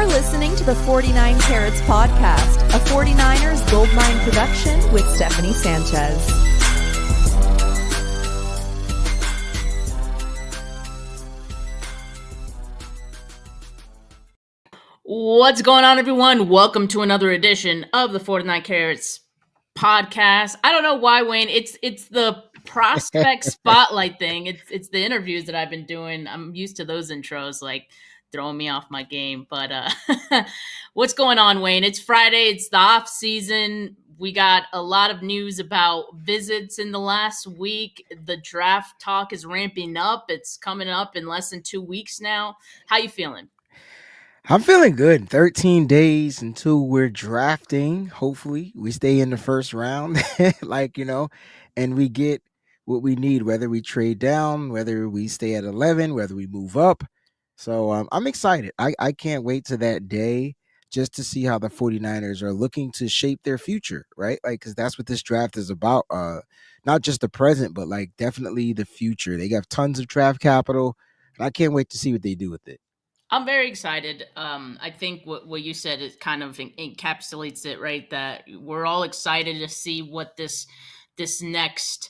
You're listening to the 49 Carats Podcast, a 49ers Goldmine production with Stephanie Sanchez. What's going on, everyone? Welcome to another edition of the 49 Carats Podcast. I don't know why, Wayne. It's the prospect spotlight thing. It's the interviews that I've been doing. I'm used to those intros, like throwing me off my game. But what's going on, Wayne? It's Friday. It's the off season. We got a lot of news about visits in the last week. The draft talk is ramping up. It's coming up in less than 2 weeks now. How you feeling? I'm feeling good. 13 days until we're drafting. Hopefully, we stay in the first round, and we get what we need, whether we trade down, whether we stay at 11, whether we move up. So I'm excited. I can't wait to that day just to see how the 49ers are looking to shape their future, right? Because that's what this draft is about. Not just the present, but definitely the future. They got tons of draft capital, and I can't wait to see what they do with it. I'm very excited. I think what you said is kind of encapsulates it, right? That we're all excited to see what this next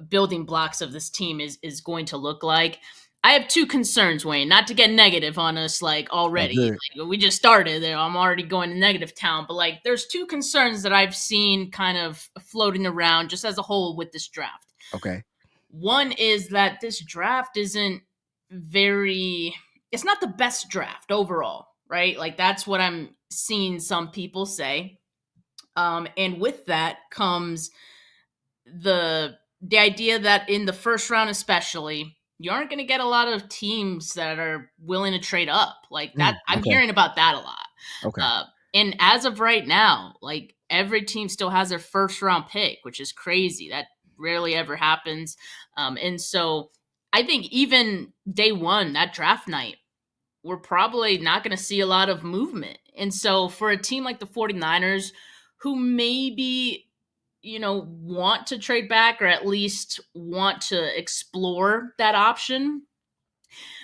building blocks of this team is going to look like. I have two concerns, Wayne, not to get negative on us already. We just started there. I'm already going to negative town, but there's two concerns that I've seen kind of floating around just as a whole with this draft. Okay. One is that this draft isn't it's not the best draft overall, right? That's what I'm seeing some people say. And with that comes the idea that in the first round especially, you aren't going to get a lot of teams that are willing to trade up. I'm hearing about that a lot. Okay. And as of right now, every team still has their first round pick, which is crazy. That rarely ever happens. And so I think even day one, that draft night, we're probably not going to see a lot of movement. And so for a team like the 49ers, who maybe, want to trade back or at least want to explore that option,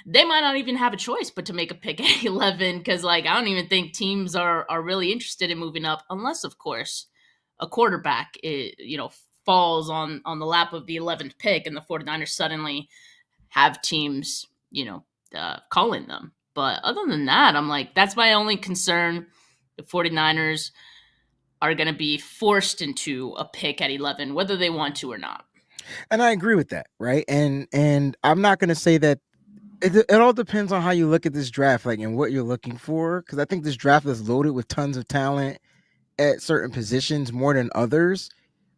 they might not even have a choice but to make a pick at 11 because, I don't even think teams are really interested in moving up unless, of course, a quarterback, falls on the lap of the 11th pick and the 49ers suddenly have teams, calling them. But other than that, I'm that's my only concern. The 49ers are going to be forced into a pick at 11, whether they want to or not. And I agree with that, right? And I'm not going to say that it all depends on how you look at this draft, and what you're looking for. Because I think this draft is loaded with tons of talent at certain positions more than others.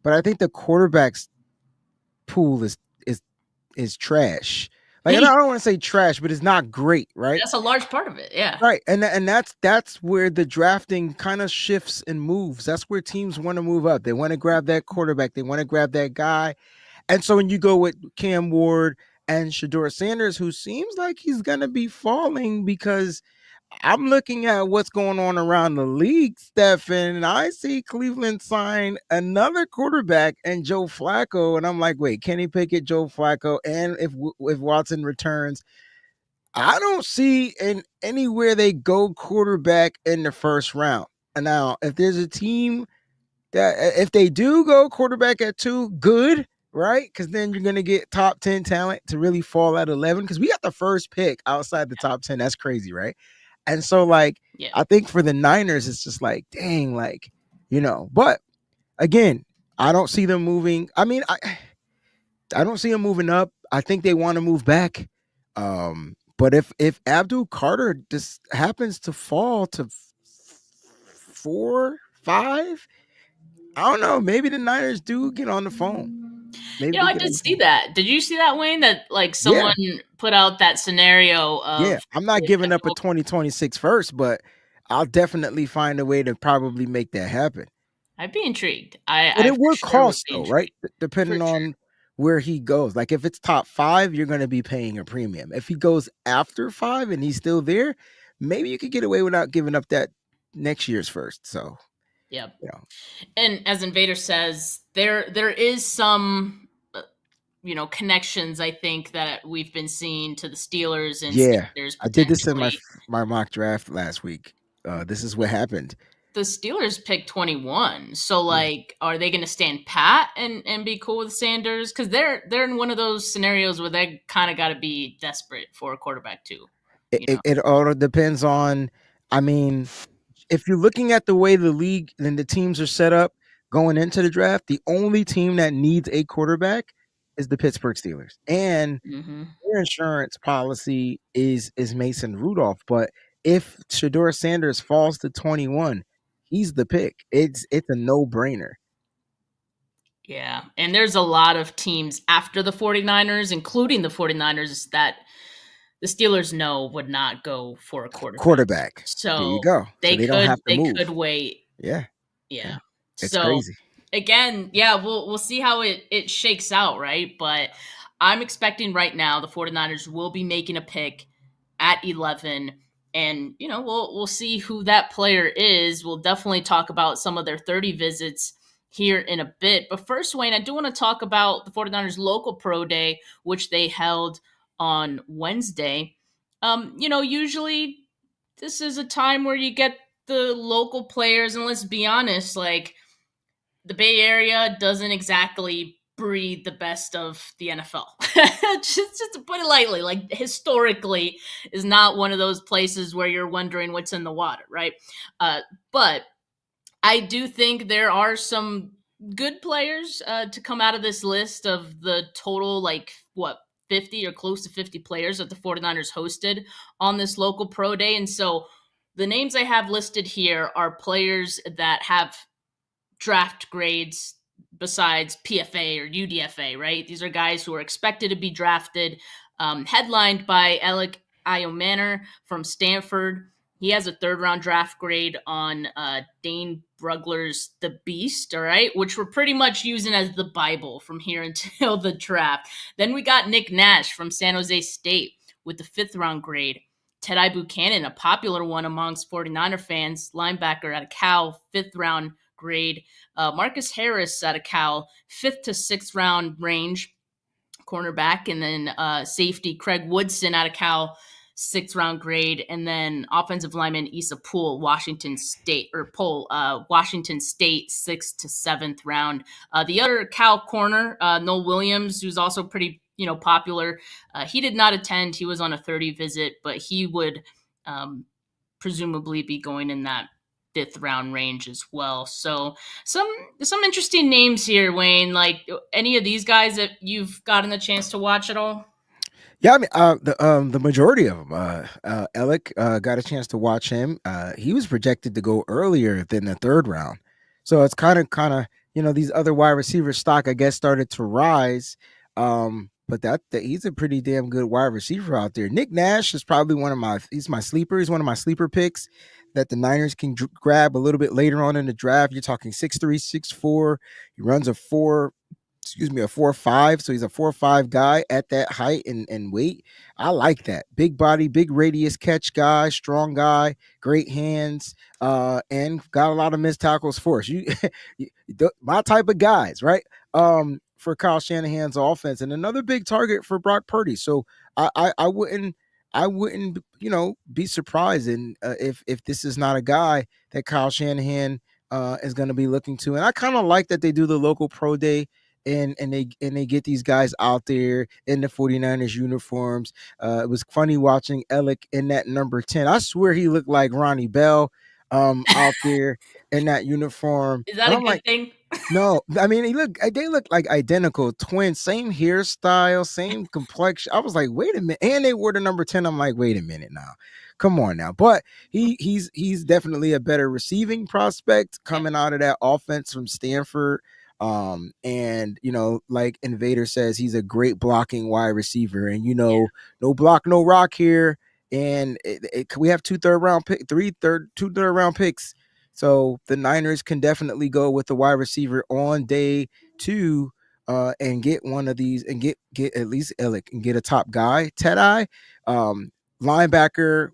But I think the quarterbacks pool is trash. I don't want to say trash, but it's not great, right? That's a large part of it, yeah. Right, and that's where the drafting kind of shifts and moves. That's where teams want to move up. They want to grab that quarterback. They want to grab that guy. And so when you go with Cam Ward and Shedeur Sanders, who seems like he's going to be falling because I'm looking at what's going on around the league, Stephen, and I see Cleveland sign another quarterback and Joe Flacco, and I'm like, wait, Kenny Pickett, Joe Flacco, and if Watson returns, I don't see anywhere they go quarterback in the first round. And now, if there's a team that if they do go quarterback at 2, good, right? Because then you're going to get top 10 talent to really fall at 11 because we got the first pick outside the top 10. That's crazy, right? And so, I think for the Niners, it's just dang, But, again, I don't see them moving. I mean, I don't see them moving up. I think they want to move back. But if Abdul Carter just happens to fall to 4, 5, I don't know. Maybe the Niners do get on the phone. Maybe I did see that. Did you see that, Wayne? That someone put out that scenario of I'm not giving up a 2026 first, but I'll definitely find a way to probably make that happen. I'd be intrigued. But it would cost though, right? Depending on where he goes. If it's top 5, you're going to be paying a premium. If he goes after 5 and he's still there, maybe you could get away without giving up that next year's first. So, yep. And as Invader says, there is some, connections, I think, that we've been seeing to the Steelers and Sanders. I did this in my mock draft last week. This is what happened. The Steelers picked 21. So Yeah. like, are they going to stand pat and be cool with Sanders? Because they're in one of those scenarios where they kind of got to be desperate for a quarterback too. It, You it, know. it all depends on, I mean, if you're looking at the way the league and the teams are set up going into the draft, the only team that needs a quarterback is the Pittsburgh Steelers. And Mm-hmm. their insurance policy is Mason Rudolph. But if Shador Sanders falls to 21, he's the pick. It's a no-brainer. Yeah. And there's a lot of teams after the 49ers, including the 49ers, that the Steelers know would not go for a quarterback. Quarterback. There you So go. So they they don't could have to move. wait. Yeah. Yeah. Yeah. It's So crazy. again, yeah, we'll see how it shakes out, right? But I'm expecting right now the 49ers will be making a pick at 11, and we'll see who that player is. We'll definitely talk about some of their 30 visits here in a bit. But first, Wayne, I do want to talk about the 49ers local pro day, which they held on Wednesday. Usually this is a time where you get the local players, and let's be honest, like the Bay Area doesn't exactly breed the best of the NFL. just to put it lightly, like historically is not one of those places where you're wondering what's in the water, right? But I do think there are some good players to come out of this list of the total, like, what, 50 or close to 50 players that the 49ers hosted on this local pro day. And so the names I have listed here are players that have draft grades besides PFA or UDFA, right? These are guys who are expected to be drafted, headlined by Alec Iomanner from Stanford. He has a third-round draft grade on Dane Brugler's The Beast, all right, which we're pretty much using as the Bible from here until the draft. Then we got Nick Nash from San Jose State with the fifth-round grade. Teddy Buchanan, a popular one amongst 49er fans, linebacker out of Cal, fifth-round grade. Marcus Harris out of Cal, fifth to sixth round range, cornerback, and then safety Craig Woodson out of Cal, sixth round grade, and then offensive lineman Issa Poole, Washington State, sixth to seventh round. The other Cal corner, Noel Williams, who's also pretty popular. He did not attend. He was on a 30 visit, but he would presumably be going in that fifth round range as well. So some interesting names here, Wayne. Like any of these guys that you've gotten the chance to watch at all? Yeah, I mean, the majority of them. Alec got a chance to watch him. He was projected to go earlier than the third round, so it's kind of these other wide receiver stock, I guess, started to rise. But that he's a pretty damn good wide receiver out there. Nick Nash is probably he's my sleeper. He's one of my sleeper picks that the Niners can grab a little bit later on in the draft. You're talking 6'3", 6'4". He runs a 4.5. So he's a 4.5 guy at that height and weight. I like that. Big body, big radius catch guy, strong guy, great hands, and got a lot of missed tackles for us. My type of guys, right? For Kyle Shanahan's offense, and another big target for Brock Purdy. So I wouldn't be surprised if this is not a guy that Kyle Shanahan is going to be looking to. And I kind of like that they do the local pro day and they get these guys out there in the 49ers uniforms. It was funny watching Alec in that number 10. I swear he looked like Ronnie Bell out there in that uniform. Is that And a I'm good like, thing? no, I mean they look like identical twins, same hairstyle, same complexion. I was like, wait a minute. And they wore the number 10. I'm like, wait a minute now. Come on now. But he's definitely a better receiving prospect coming out of that offense from Stanford. And like Invader says, he's a great blocking wide receiver, and no block, no rock here. And we have two third round picks. So the Niners can definitely go with the wide receiver on day 2 and get one of these and get at least Alec and get a top guy. Teddy, linebacker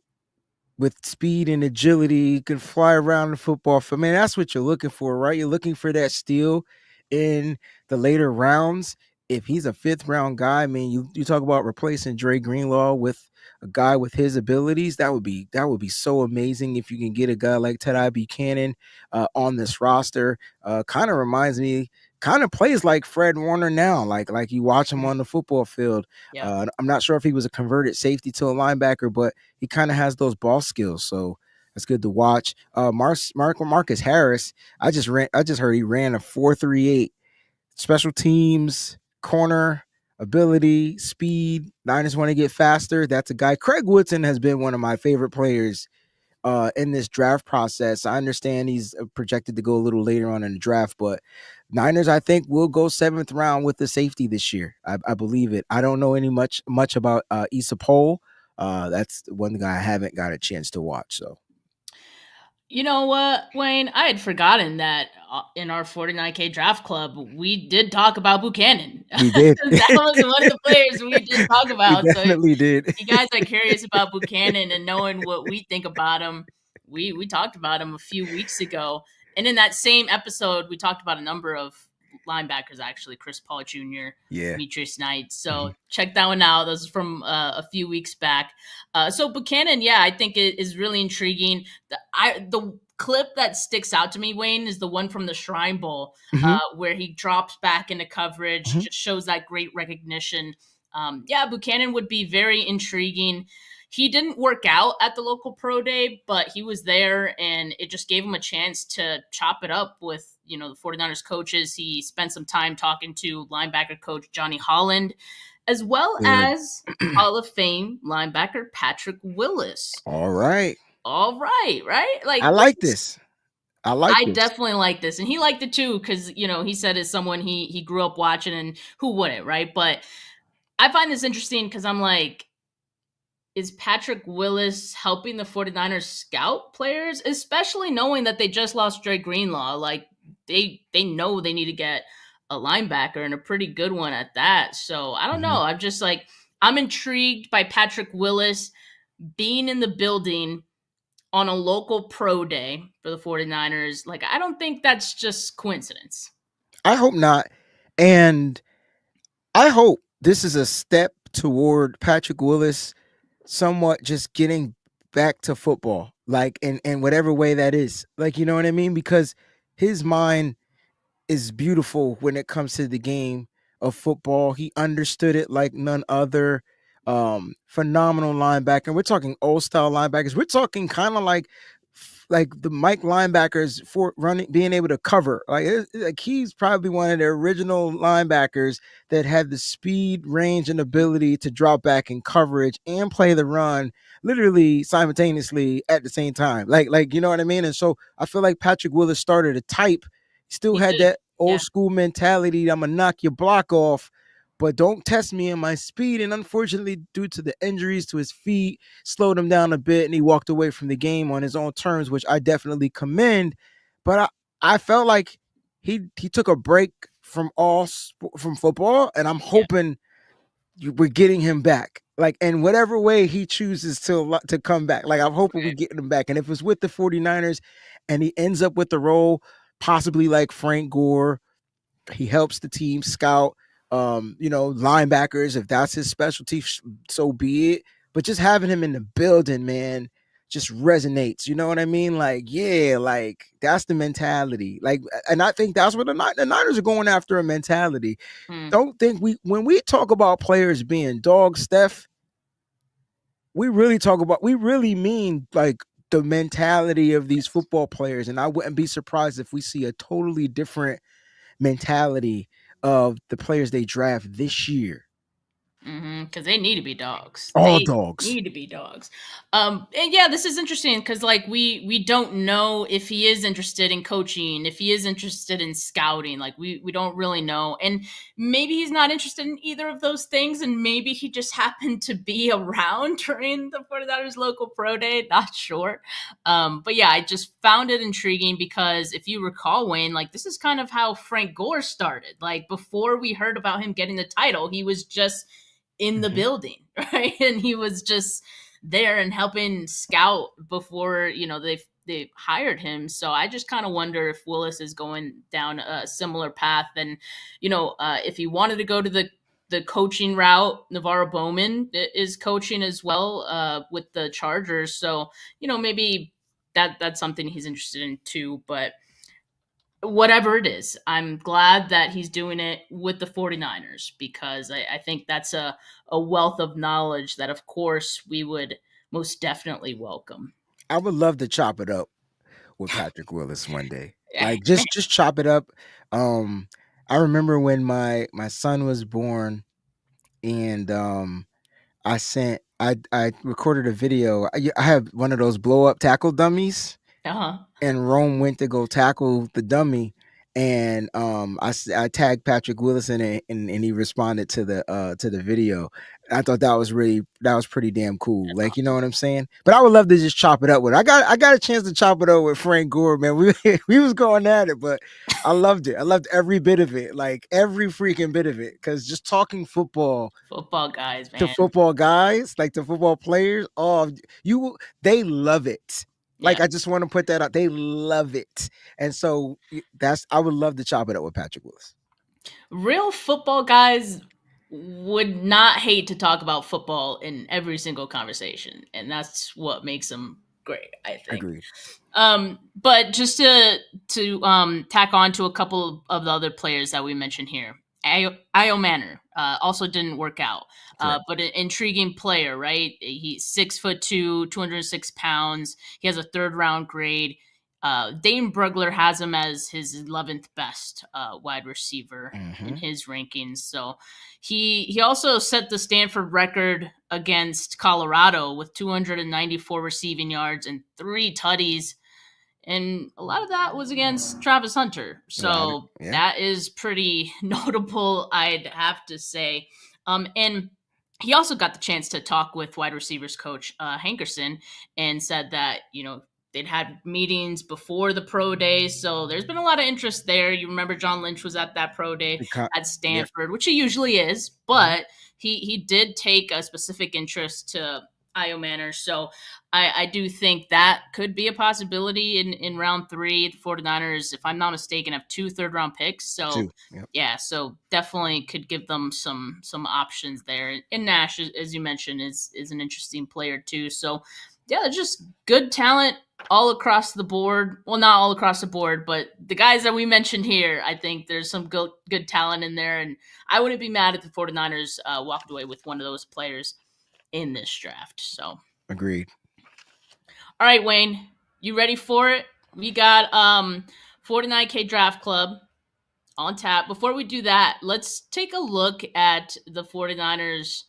with speed and agility, can fly around the football field. Man, that's what you're looking for, right? You're looking for that steal in the later rounds. if he's a 5th round guy, I mean, you talk about replacing Dre Greenlaw with a guy with his abilities. That would be so amazing if you can get a guy like Teddy Buchanan on this roster. Kind of reminds me, kind of plays like Fred Warner now. Like you watch him on the football field. Yeah. I'm not sure if he was a converted safety to a linebacker, but he kind of has those ball skills. So that's good to watch. Marcus Harris. I just heard he ran a 4.38. Special teams, corner, ability, speed. Niners want to get faster. That's a guy. Craig Woodson has been one of my favorite players in this draft process. I understand he's projected to go a little later on in the draft, but Niners, I think, will go 7th round with the safety this year. I believe it. I don't know much about Issa Pohl. That's one guy I haven't got a chance to watch. So You know what, Wayne? I had forgotten that in our 49K draft club, we did talk about Buchanan. we did. That was one of the players we did talk We about. So if definitely did. you guys are curious about Buchanan and knowing what we think about him, we talked about him a few weeks ago. And in that same episode, we talked about a number of linebackers, actually, Chris Paul Jr., Yeah. Demetrius Knight. So check that one out. Those are from a few weeks back. So Buchanan, yeah, I think it is really intriguing. The clip that sticks out to me, Wayne, is the one from the Shrine Bowl where he drops back into coverage, just shows that great recognition. Yeah, Buchanan would be very intriguing. He didn't work out at the local pro day, but he was there, and it just gave him a chance to chop it up with, the 49ers coaches. He spent some time talking to linebacker coach Johnny Holland, as well as Hall of Fame linebacker Patrick Willis. All right. Right? Like, I like this. I definitely like this. And he liked it too, because, he said as someone he grew up watching, and who wouldn't, right? But I find this interesting because I'm like, is Patrick Willis helping the 49ers scout players, especially knowing that they just lost Dre Greenlaw? Like, they know they need to get a linebacker, and a pretty good one at that. So I don't know. I'm just like, I'm intrigued by Patrick Willis being in the building on a local pro day for the 49ers. Like, I don't think that's just coincidence. I hope not. And I hope this is a step toward Patrick Willis somewhat just getting back to football, like in whatever way that is. Like, you know what I mean? Because his mind is beautiful when it comes to the game of football. He understood it like none other. Phenomenal linebacker. We're talking old style linebackers. We're talking kind of like the Mike linebackers for running, being able to cover. Like he's probably one of the original linebackers that had the speed, range, and ability to drop back in coverage and play the run literally simultaneously at the same time. Like you know what I mean? And so I feel like Patrick Willis started a type. Still had that old school mentality. I'm gonna knock your block off, but don't test me in my speed. And unfortunately, due to the injuries to his feet, slowed him down a bit, and he walked away from the game on his own terms, which I definitely commend. But I felt like he took a break from football, and I'm hoping we're getting him back. Like, in whatever way he chooses to come back. Like, I'm hoping we get him back. And if it's with the 49ers and he ends up with the role, possibly like Frank Gore, he helps the team scout, linebackers. If that's his specialty, so be it. But just having him in the building, man, just resonates. You know what I mean? Like, yeah, like that's the mentality. Like, and I think that's what the Niners are going after, a mentality. Don't think when we talk about players being dogs, Steph, we really mean like the mentality of these football players. And I wouldn't be surprised if we see a totally different mentality of the players they draft this year. Because they need to be dogs. All dogs need to be dogs. And yeah, this is interesting because like we don't know if he is interested in coaching, if he is interested in scouting. Like we don't really know, and maybe he's not interested in either of those things, and maybe he just happened to be around during the 49ers local pro day. Not sure, but yeah, I just found it intriguing because if you recall, Wayne, like this is kind of how Frank Gore started. Like before we heard about him getting the title, he was just in the building, right? And he was just there and helping scout before, they hired him. So I just kind of wonder if Willis is going down a similar path. And, if he wanted to go to the coaching route, Navarro Bowman is coaching as well with the Chargers. So, maybe that's something he's interested in too. But whatever it is, I'm glad that he's doing it with the 49ers because I think that's a wealth of knowledge that, of course, we would most definitely welcome. I would love to chop it up with Patrick Willis one day. Like just chop it up. I remember when my son was born, and I recorded a video. I have one of those blow up tackle dummies, Uh-huh. and Rome went to go tackle the dummy, and I tagged Patrick Willis in it, and he responded to the video. I thought that was pretty damn cool. That's Like, you know awesome. what I'm saying? But I would love to just chop it up with it. I got a chance to chop it up with Frank Gore, man. We was going at it, but I loved it. I loved every bit of it, like every freaking bit of it. Because just talking football Football guys, to man. football guys, like the football players, they love it. Like, Yeah. I just want to put that out. They love it. And so I would love to chop it up with Patrick Willis. Real football guys would not hate to talk about football in every single conversation, and that's what makes them great, I think. Agreed. But just to tack on to a couple of the other players that we mentioned here, Io Manor also didn't work out, but an intriguing player, right? He's 6'2", 206 pounds. He has a 3rd round grade. Dane Brugler has him as his 11th best wide receiver in his rankings. So he also set the Stanford record against Colorado with 294 receiving yards and 3 tutties. And a lot of that was against Travis Hunter. So that is pretty notable, I'd have to say. And he also got the chance to talk with wide receivers coach Hankerson and said that, they'd had meetings before the pro day. So there's been a lot of interest there. You remember John Lynch was at that pro day at Stanford, which he usually is. But he did take a specific interest to Io Manor. So I do think that could be a possibility in round 3. The 49ers, if I'm not mistaken, have 2 3rd-round picks. So so definitely could give them some options there. And Nash, as you mentioned, is an interesting player too. So yeah, just good talent all across the board. Well, not all across the board, but the guys that we mentioned here, I think there's some good talent in there. And I wouldn't be mad if the 49ers walked away with one of those players in this draft. So agreed. All right, Wayne, you ready for it? We got 49K Draft Club on tap. Before we do that, let's take a look at the 49ers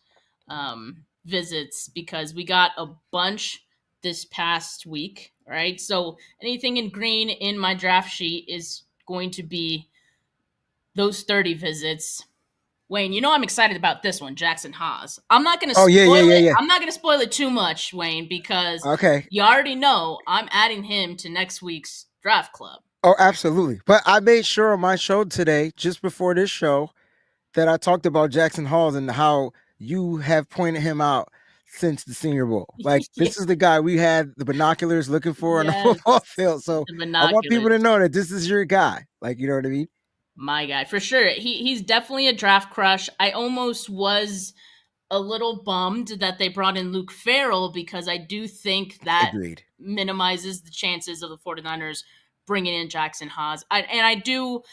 visits because we got a bunch this past week. All right, so anything in green in my draft sheet is going to be those 30 visits. Wayne, I'm excited about this one, Jackson Haas. I'm not going to spoil it. I'm not going to spoil it too much, Wayne, because you already know I'm adding him to next week's draft club. Oh, absolutely. But I made sure on my show today, just before this show, that I talked about Jackson Haas and how you have pointed him out since the Senior Bowl. Like, this is the guy we had the binoculars looking for on the football field. So I want people to know that this is your guy. Like, you know what I mean? My guy, for sure. He's definitely a draft crush. I almost was a little bummed that they brought in Luke Farrell because I do think that minimizes the chances of the 49ers bringing in Jackson Haas. I do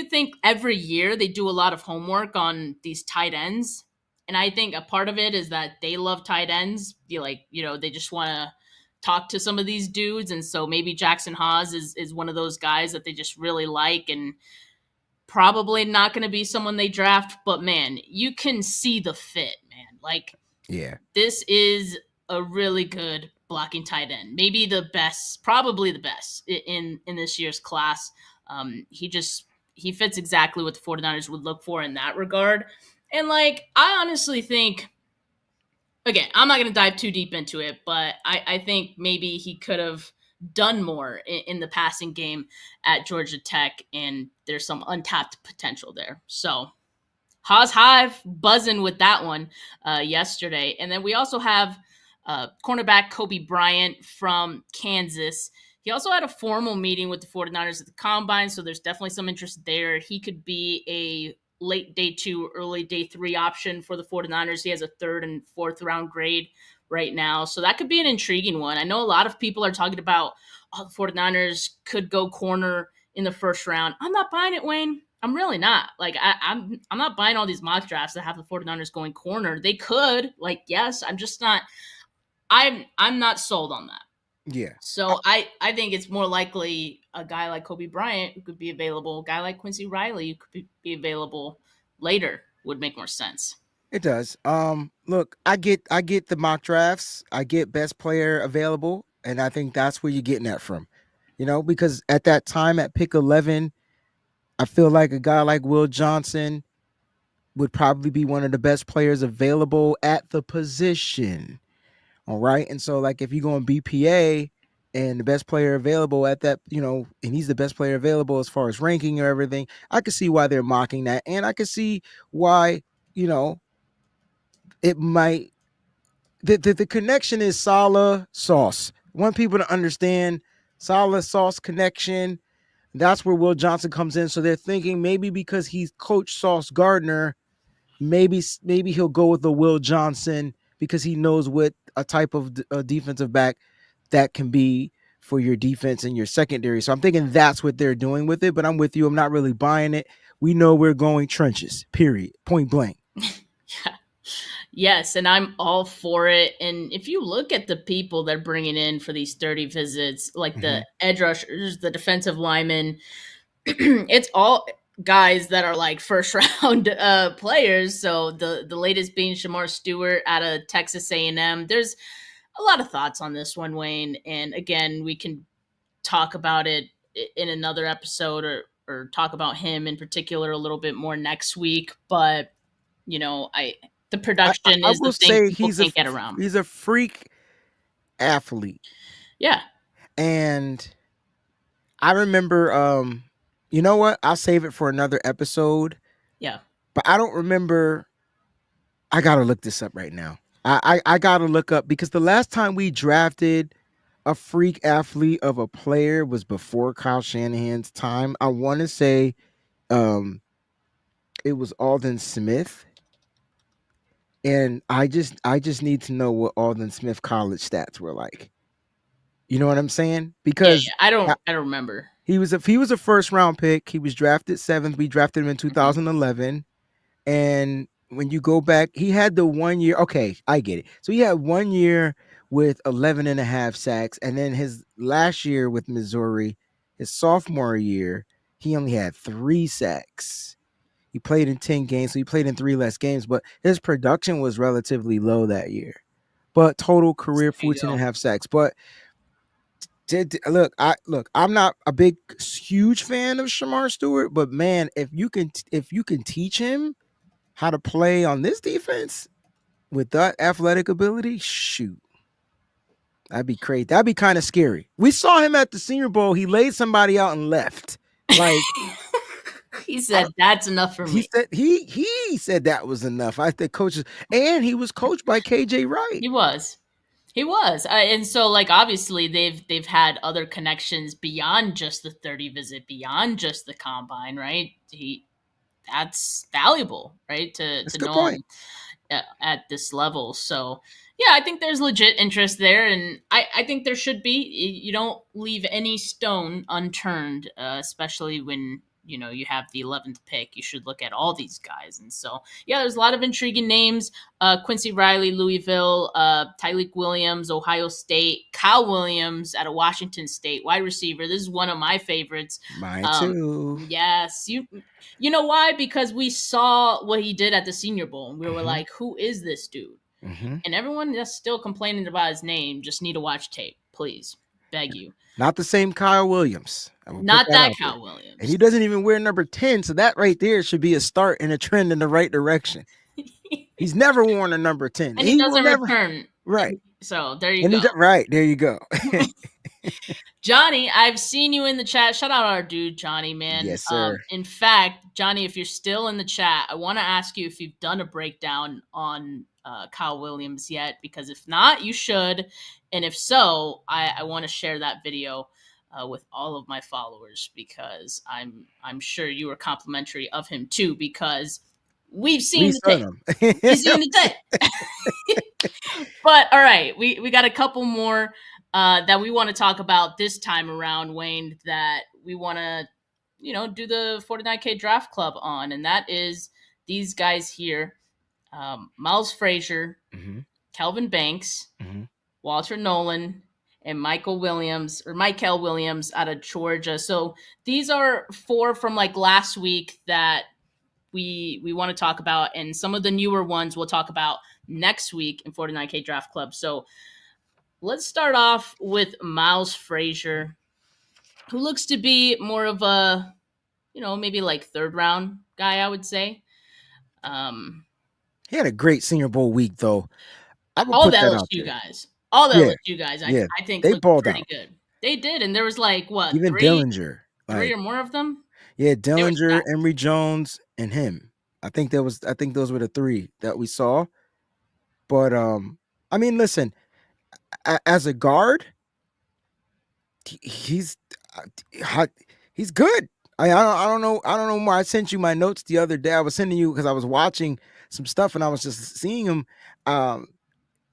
think every year they do a lot of homework on these tight ends. And I think a part of it is that they love tight ends. They just want to talk to some of these dudes. And so maybe Jackson Haas is one of those guys that they just really like and probably not going to be someone they draft. But, man, you can see the fit, man. Like, this is a really good blocking tight end. Maybe the best, probably the best in this year's class. He fits exactly what the 49ers would look for in that regard. And, I honestly think, again, I'm not going to dive too deep into it, but I think maybe he could have done more in the passing game at Georgia Tech, and there's some untapped potential there. So Haas Hive buzzing with that one yesterday. And then we also have cornerback Kobe Bryant from Kansas. He also had a formal meeting with the 49ers at the Combine, so there's definitely some interest there. He could be a late day 2, early day 3 option for the 49ers. He has a 3rd and 4th round grade right now, so that could be an intriguing one. I know a lot of people are talking about, oh, the 49ers could go corner in the 1st round. I'm not buying it, Wayne. I'm really not. Like, I'm not buying all these mock drafts that have the 49ers going corner. They could, like, yes, I'm just not. I'm not sold on that. Yeah. So I think it's more likely a guy like Kobe Bryant who could be available, a guy like Quincy Riley who could be available later would make more sense. It does. Look, I get the mock drafts. I get best player available, and I think that's where you're getting that from. Because at that time at pick 11, I feel like a guy like Will Johnson would probably be one of the best players available at the position. All right. And so, like, if you go on BPA and the best player available at that, and he's the best player available as far as ranking or everything, I could see why they're mocking that. And I could see why, it might, the connection is Saleh Sauce. I want people to understand Saleh Sauce connection. That's where Will Johnson comes in. So they're thinking maybe because he's Coach Sauce Gardner, maybe he'll go with the Will Johnson because he knows what a type of defensive back that can be for your defense and your secondary. So I'm thinking that's what they're doing with it, but I'm with you. I'm not really buying it. We know we're going trenches, period, point blank. Yeah. Yes, and I'm all for it. And if you look at the people they're bringing in for these 30 visits, like the edge rushers, the defensive linemen, it's all guys that are like 1st round players. So the latest being Shamar Stewart out of Texas A&M. There's a lot of thoughts on this one, Wayne. And again, we can talk about it in another episode or talk about him in particular a little bit more next week. But, the production I is will the thing say people can't get around. He's a freak athlete. Yeah. And I remember, you know what? I'll save it for another episode. Yeah. But I don't remember. I got to look this up right now. I got to look up because the last time we drafted a freak athlete of a player was before Kyle Shanahan's time. I want to say it was Alden Smith. And I just need to know what Alden Smith college stats were like. You know what I'm saying? Because I don't remember. He was a 1st round pick. He was drafted 7th. We drafted him in 2011. And when you go back, he had the 1 year. Okay, I get it. So he had 1 year with 11 and a half sacks. And then his last year with Missouri, his sophomore year, he only had 3 sacks. He played in 10 games, so he played in 3 less games, but his production was relatively low that year. But total career 14 and a half sacks. But I'm not a big, huge fan of Shamar Stewart, but man, if you can teach him how to play on this defense with that athletic ability, shoot, that'd be crazy. That'd be kind of scary. We saw him at the Senior Bowl. He laid somebody out and left. Like he said, that's enough for me. He said that was enough. I think coaches, and he was coached by KJ Wright. He was. And so, like, obviously they've had other connections beyond just the 30 visit, beyond just the Combine, right? That's valuable, right? To know him at this level. So yeah, I think there's legit interest there, and I think there should be. You don't leave any stone unturned, especially when you have the 11th pick. You should look at all these guys. And so, yeah, there's a lot of intriguing names. Quincy Riley, Louisville, Tyleik Williams, Ohio State, Kyle Williams out of Washington State, wide receiver. This is one of my favorites. Mine too. Yes. You know why? Because we saw what he did at the Senior Bowl, and we were like, who is this dude? And everyone that's still complaining about his name just need to watch tape, please. Beg you. Not the same Kyle Williams. Not that Kyle Williams. And he doesn't even wear number 10, so that right there should be a start and a trend in the right direction. He's never worn a number 10. And he doesn't return. Right. So there you go. Right, there you go. Johnny, I've seen you in the chat. Shout out our dude, Johnny, man. Yes, sir. In fact, Johnny, if you're still in the chat, I want to ask you if you've done a breakdown on Kyle Williams yet, because if not, you should. And if so, I want to share that video with all of my followers because I'm sure you were complimentary of him too because we've We seen the saw tape. them. We've seen the tape. But all right, we got a couple more that we want to talk about this time around, Wayne, that we want to, do the 49K Draft Club on. And that is these guys here, Miles Frazier, Mhm, Kelvin Banks, mhm. Walter Nolan, and Michael Williams out of Georgia. So these are four from like last week that we want to talk about, and some of the newer ones we'll talk about next week in 49K Draft Club. So let's start off with Miles Frazier, who looks to be more of a, maybe like third round guy, I would say. Um, He had a great Senior Bowl week, though. I would all the put that out LSU there. guys, all the Yeah, LSU guys, yeah. I think They looked balled pretty out. good. They did, and there was like what Even Dillinger. three Like, or more of them. yeah, They were Dillinger, stacked. Emory Jones, and him. I think those were the three that we saw. But I mean, listen, as a guard, he's uh, he's good. I don't know more. I sent you my notes the other day. I was sending you because I was watching some stuff and I was just seeing him. Um,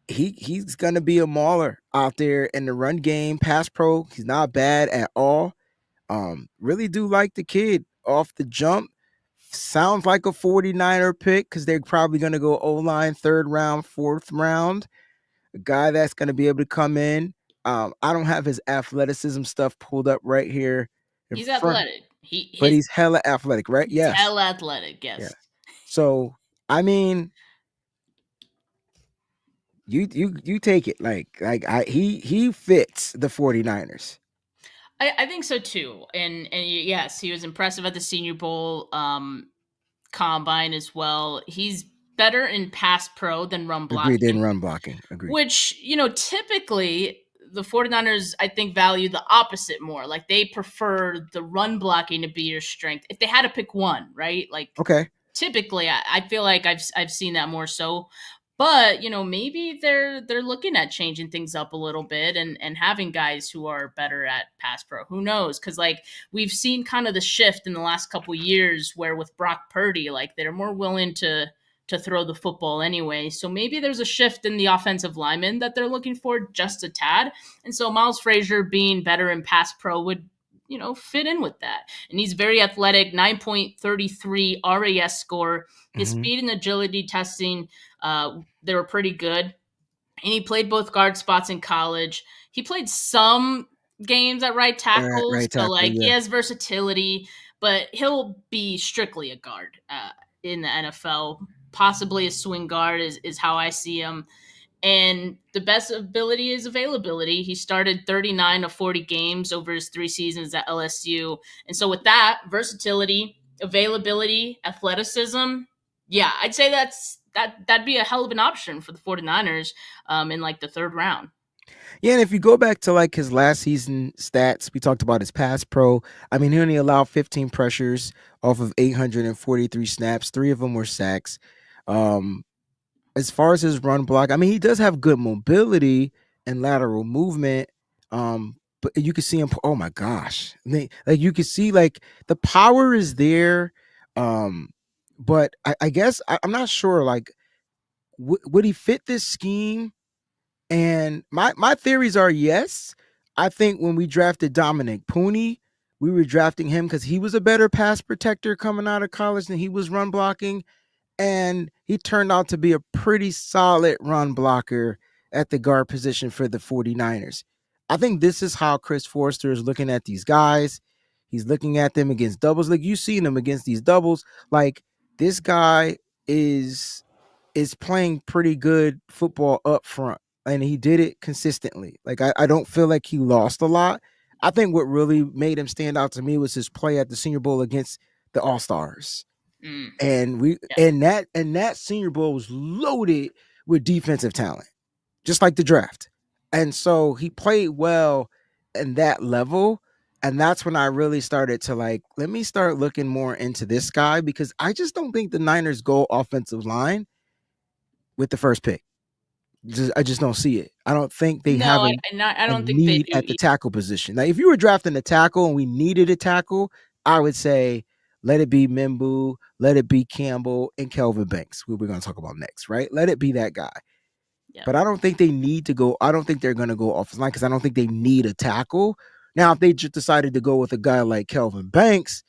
he's gonna be a mauler out there in the run game, pass pro. He's not bad at all. Really do like the kid off the jump. Sounds like a 49er pick because they're probably gonna go O-line third round, fourth round. A guy that's gonna be able to come in. I don't have his athleticism stuff pulled up right here in He's front, athletic. but His he's hella athletic, right? he's Yes. hell athletic. Yeah. Yes. So I mean, you take it he fits the 49ers. I think so too. And yes, he was impressive at the Senior Bowl combine as well. He's better in pass pro than run Agreed. Didn't blocking, run blocking. Agreed. which, typically the 49ers I think value the opposite more. Like they prefer the run blocking to be your strength. If they had to pick one, right? Like Okay. typically I feel like I've seen that more so. But maybe they're looking at changing things up a little bit and having guys who are better at pass pro. Who knows? Because like we've seen kind of the shift in the last couple years where with Brock Purdy, like they're more willing to throw the football anyway. So maybe there's a shift in the offensive lineman that they're looking for just a tad. And so Miles Frazier being better in pass pro would fit in with that. And he's very athletic, 9.33 RAS score. His Mhm. speed and agility testing, they were pretty good. And he played both guard spots in college. He played some games at right tackle, Right so tackle. like he Yeah. has versatility, but he'll be strictly a guard in the NFL. Possibly a swing guard is how I see him. And the best ability is availability. He started 39 of 40 games over his 3 seasons at LSU. And so with that, versatility, availability, athleticism, yeah, I'd say that'd be a hell of an option for the 49ers in like the third round. Yeah, and if you go back to like his last season stats, we talked about his pass pro. I mean, he only allowed 15 pressures off of 843 snaps. 3 of them were sacks. Um, as far as his run block, I mean, he does have good mobility and lateral movement. But you can see him. Oh my gosh, like you can see like the power is there. Um, but I guess I'm not sure. Like, would he fit this scheme? And my theories are yes. I think when we drafted Dominic Pooney, we were drafting him because he was a better pass protector coming out of college than he was run blocking. And he turned out to be a pretty solid run blocker at the guard position for the 49ers. I think this is how Chris Forster is looking at these guys. He's looking at them against doubles. Like you've seen them against these doubles. Like this guy is playing pretty good football up front. And he did it consistently. Like I don't feel like he lost a lot. I think what really made him stand out to me was his play at the Senior Bowl against the All Stars. Mm, And yeah. and that Senior Bowl was loaded with defensive talent, just like the draft. And so he played well in that level. And that's when I really started to like, let me start looking more into this guy because I just don't think the Niners go offensive line with the first pick. I just don't see it. I don't think they No, have I a don't think they need do at the either. tackle position. Like if you were drafting a tackle and we needed a tackle, I would say let it be Mimbu, let it be Campbell and Kelvin Banks, who we're going to talk about next, right? Let it be that guy. Yeah. But I don't think they need to go. I don't think they're going to go offensive line because I don't think they need a tackle. Now, if they just decided to go with a guy like Kelvin Banks,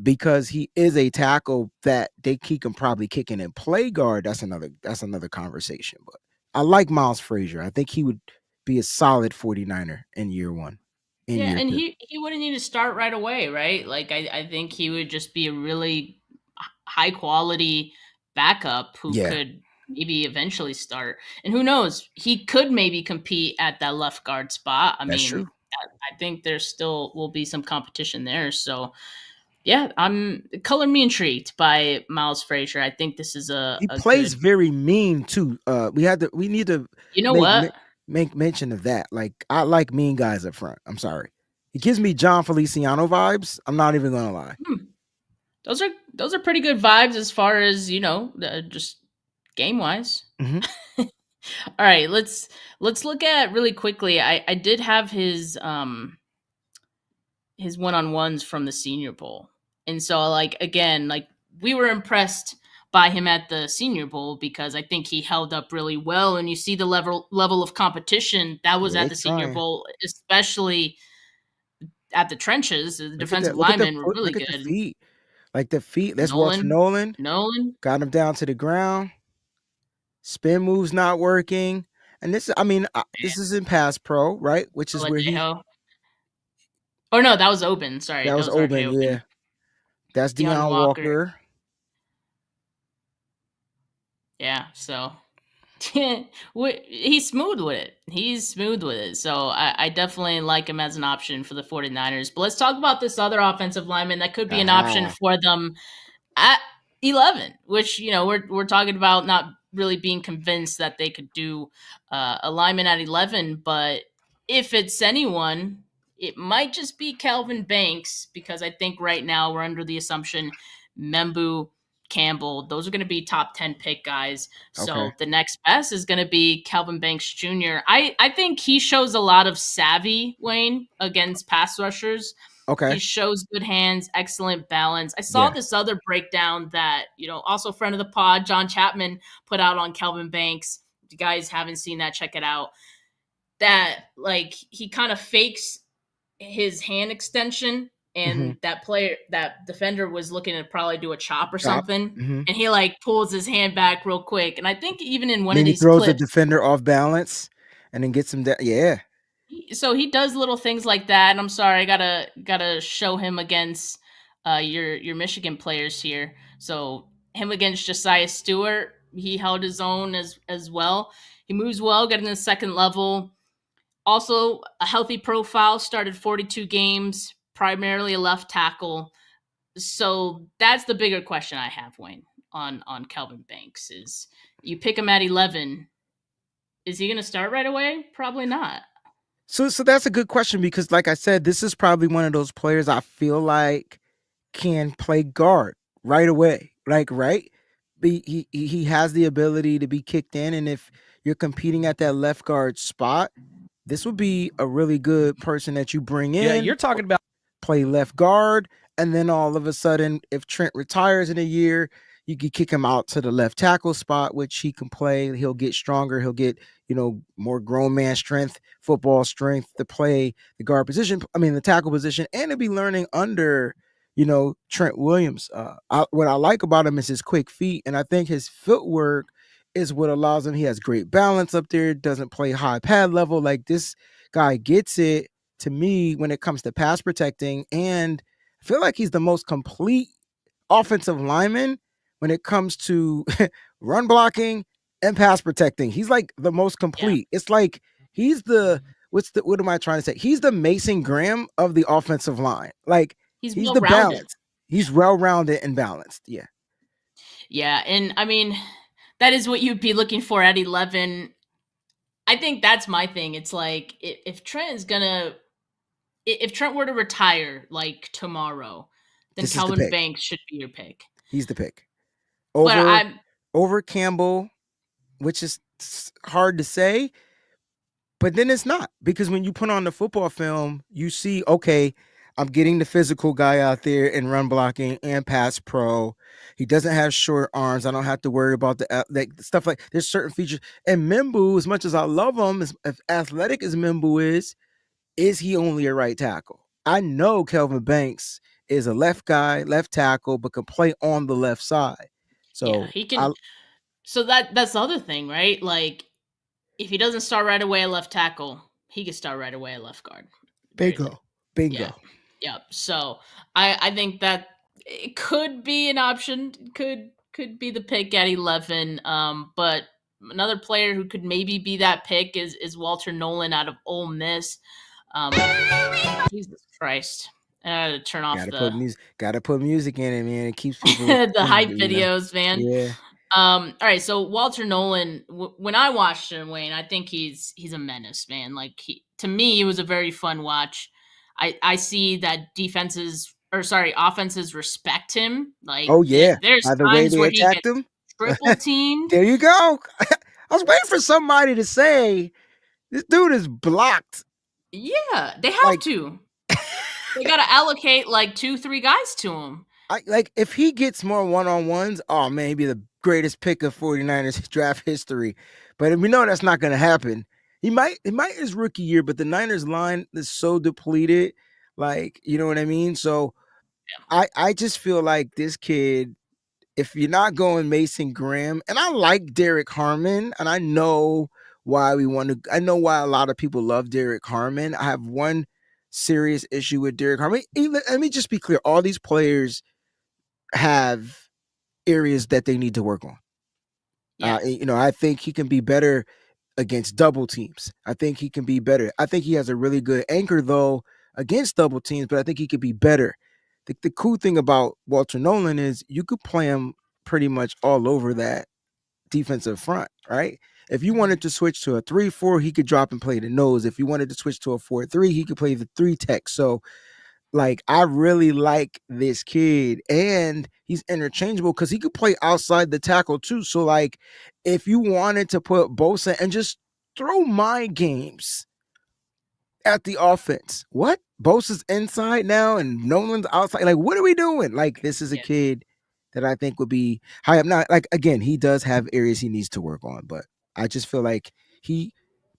because he is a tackle that he can probably kick in and play guard, that's another conversation. But I like Miles Frazier. I think he would be a solid 49er in year one, in Yeah, year and two. he wouldn't need to start right away, right? Like I think he would just be a really high quality backup who Yeah, could maybe eventually start. And who knows, he could maybe compete at that left guard spot. I that's mean, true. I think there still will be some competition there. So yeah, I'm color me intrigued by Miles Frazier. I think this is He a plays good. very mean too. We need to You know make what? make mention of that. Like I like mean guys up front. I'm sorry. He gives me John Feliciano vibes. I'm not even gonna lie. Hmm. Those are pretty good vibes as far as just game wise. Mhm. All right, let's look at really quickly. I did have his one-on-ones from the Senior Bowl. And so like again, like we were impressed by him at the Senior Bowl because I think he held up really well and you see the level of competition that was Yeah, at they the Senior trying. Bowl, especially at the trenches. The Look at that. defensive linemen were really Look at the good. feet. Like the feet. Let's watch Nolan, Nolan. Nolan, Got him down to the ground. Spin moves not working. And I mean, this is in pass pro, right? Which is where Oladejo. Oh no, that was Oben. Sorry, that that was was RJ open. Oben. Yeah, that's Deion Deion Walker. Walker. Yeah, so he's smooth with it. He's smooth with it. So I definitely like him as an option for the 49ers. But let's talk about this other offensive lineman that could be an option Ah, for them at 11, which we're talking about not really being convinced that they could do a lineman at 11. But if it's anyone, it might just be Calvin Banks because I think right now we're under the assumption Membu, Campbell, those are going to be top 10 pick guys. okay, So the next best is going to be Calvin Banks Jr. I think he shows a lot of savvy, Wayne, against pass rushers. He okay. shows good hands, excellent balance. I saw Yeah. this other breakdown that, also friend of the pod, John Chapman, put out on Calvin Banks. If you guys haven't seen that, check it out. That, like, he kind of fakes his hand extension, Hmm. and that defender was looking to probably do a chop or Chop. something. Hmm. And he, like, pulls his hand back real quick. And I think even in one of Then he these throws the clips, defender off balance and then gets him down. Yeah. so he does little things like that. And I'm sorry, I gotta show him against your Michigan players here. So him against Josiah Stewart, he held his own as well. He moves well, getting the second level. Also a healthy profile, started 42 games, primarily a left tackle. So that's the bigger question I have, Wayne, on Kelvin Banks is you pick him at 11. Is he going to start right away? Probably not. So that's a good question because, like I said, this is probably one of those players I feel like can play guard right away. Like right, he has the ability to be kicked in, and if you're competing at that left guard spot, this would be a really good person that you bring Yeah, in. you're talking about Play left guard, and then all of a sudden, if Trent retires in a year, you could kick him out to the left tackle spot, which he can play. He'll get stronger. He'll get more grown man strength, football strength to play the guard position. I mean the tackle position, and to be learning under Trent Williams. What I like about him is his quick feet, and I think his footwork is what allows him. He has great balance up there. Doesn't play high pad level. Like this guy gets it to me when it comes to pass protecting, and I feel like he's the most complete offensive lineman when it comes to run blocking and pass protecting. He's like the most Yeah. complete. It's like he's the what am I trying to say? He's the Mason Graham of the offensive line. Like He's he's well the rounded. balance. He's well rounded and balanced. Yeah. Yeah, and I mean, that is what you'd be looking for at 11. I think that's my thing. It's like if Trent is gonna if Trent were to retire like tomorrow, then This is the Calvin pick. Banks should be your pick. He's the pick. But Over I'm over Campbell which is hard to say. But then it's not, because when you put on the football film, you see, okay, I'm getting the physical guy out there and run blocking and pass pro. He doesn't have short arms. I don't have to worry about the like stuff like there's certain features. And Mimbu, as much as I love him, as athletic as Mimbu is he only a right tackle? I know Kelvin Banks is a left guy, left tackle, but can play on the left side. Yeah, So he can. I So that's the other thing, right? Like, if he doesn't start right away at left tackle, he can start right away at left guard. Very bingo, Yeah. bingo. Yep. So I think that it could be an option. Could be the pick at 11. But another player who could maybe be that pick is Walter Nolan out of Ole Miss. Um, Jesus Christ! I had to turn off Gotta put the music. Gotta put music in it, man. It keeps people, the hype you know. videos, man. Yeah. All right. So Walter Nolan, when I watched him, Wayne, I think he's a menace, man. Like, to me, it was a very fun watch. I see that offenses respect him. Like, Oh yeah. there's By the way times they where he attacked gets him. triple teamed. There you go. I was waiting for somebody to say this dude is blocked. Yeah, they have Like to. They got to allocate like 2-3 guys to him. like if he gets more one-on-ones, oh man, he'd be the greatest pick of 49ers draft history. But we know that's not gonna happen. He might his rookie year, but the Niners line is so depleted. Like, you know what I mean? So I just feel like this kid, if you're not going Mason Graham, and I like Derek Harmon, and I know why I know why a lot of people love Derek Harmon. I have one serious issue with Derek Harmon. Let me just be clear. All these players have areas that they need to work on. Yeah. I think he can be better against double teams. I think he can be better. I think he has a really good anchor though against double teams, but I think he could be better. The cool thing about Walter Nolan is you could play him pretty much all over that defensive front, right? If you wanted to switch to a 3-4, he could drop and play the nose. If you wanted to switch to a 4-3, he could play the 3 tech. So like, I really like this kid, and he's interchangeable because he could play outside the tackle too. So like, if you wanted to put Bosa and just throw mind games at the offense, what? Bosa's inside now and Nolan's outside. Like, what are we doing? Like, this is a Yeah. kid that I think would be high up. Now, like, again, he does have areas he needs to work on, but I just feel like he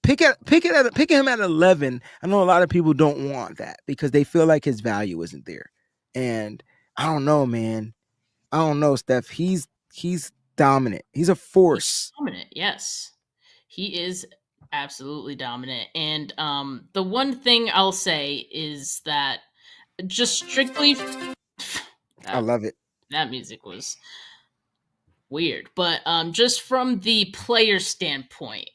pick him at 11. I know a lot of people don't want that because they feel like his value isn't there. And I don't know, man. I don't know, Steph. He's dominant. He's a force. Dominant, yes. He is absolutely dominant. And the one thing I'll say is that just strictly I love it. that music was weird. But just from the player standpoint,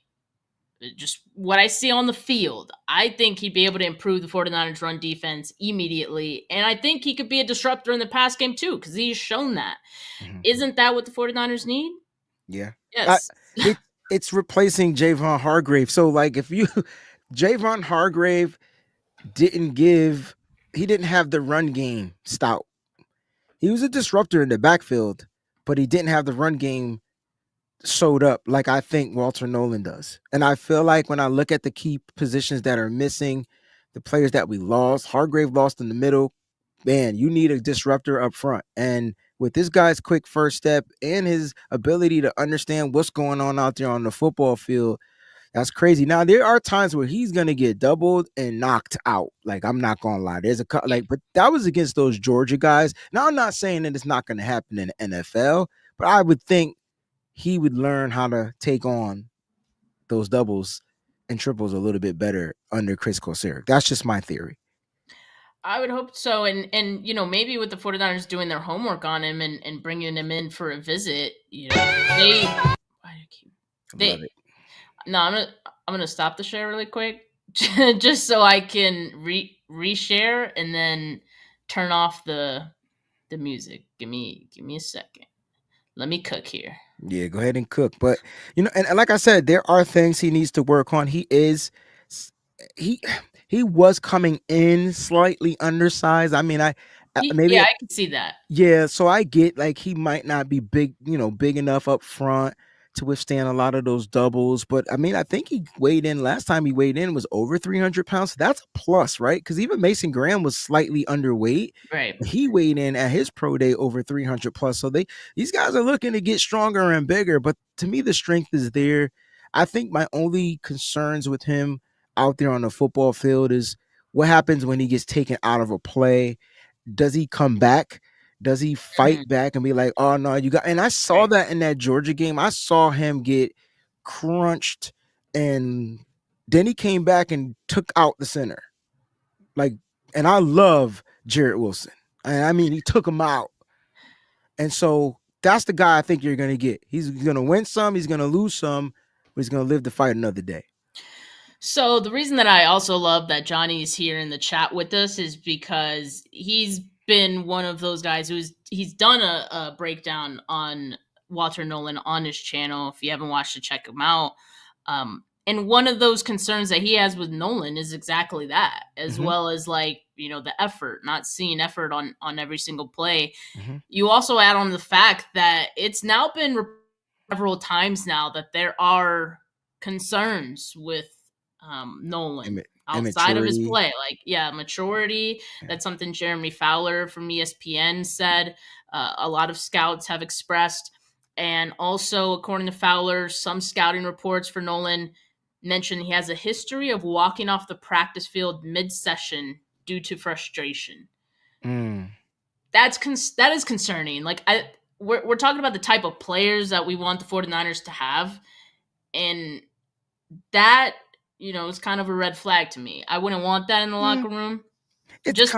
just what I see on the field, I think he'd be able to improve the 49ers run defense immediately. And I think he could be a disruptor in the pass game too, because he's shown that. Mhm. Isn't that what the 49ers need? Yeah. Yes. It's replacing Javon Hargrave. So like if you Javon Hargrave he didn't have the run game stout. He was a disruptor in the backfield, but he didn't have the run game showed up like I think Walter Nolan does. And I feel like when I look at the key positions that are missing, the players that we lost, Hargrave lost in the middle, man, you need a disruptor up front. And with this guy's quick first step and his ability to understand what's going on out there on the football field, that's crazy. Now there are times where he's gonna get doubled and knocked out. Like, I'm not gonna lie. But that was against those Georgia guys. Now I'm not saying that it's not gonna happen in the NFL, but I would think he would learn how to take on those doubles and triples a little bit better under Chris Kosaric. That's just my theory. I would hope so. And maybe with the 49ers doing their homework on him and bringing him in for a visit, they Love it. No, I'm gonna stop the share really quick, just so I can reshare and then turn off the music. Give me a second. Let me cook here. Yeah, go ahead and cook. But and like I said, there are things he needs to work on. He was coming in slightly undersized. I mean, I can see that. Yeah, so I get like he might not be big enough up front to withstand a lot of those doubles. But I mean, I think he weighed in last time he weighed in was over 300 pounds. That's a plus, right? Because even Mason Graham was slightly underweight. Right. He weighed in at his pro day over 300 plus. So these guys are looking to get stronger and bigger. But to me, the strength is there. I think my only concerns with him out there on the football field is what happens when he gets taken out of a play. Does he come back? Does he fight back and be like, oh no, you got, and I saw that in that Georgia game. I saw him get crunched, and then he came back and took out the center. Like, and I love Jarrett Wilson. And I mean, he took him out. And so that's the guy I think you're gonna get. He's gonna win some, he's gonna lose some, but he's gonna live to fight another day. So the reason that I also love that Johnny's here in the chat with us is because he's been one of those guys he's done a breakdown on Walter Nolan on his channel. If you haven't watched it, check him out. And one of those concerns that he has with Nolan is exactly that, as well as like, you know, the effort, not seeing effort on every single play. You also add on the fact that it's now been several times now that there are concerns with Nolan outside of his play. Like, yeah, maturity. That's something Jeremy Fowler from ESPN said. A lot of scouts have expressed. And also, according to Fowler, some scouting reports for Nolan mention he has a history of walking off the practice field mid-session due to frustration. That is concerning. Like, we're talking about the type of players that we want the 49ers to have. And that, you know, it's kind of a red flag to me. I wouldn't want that in the locker room. It's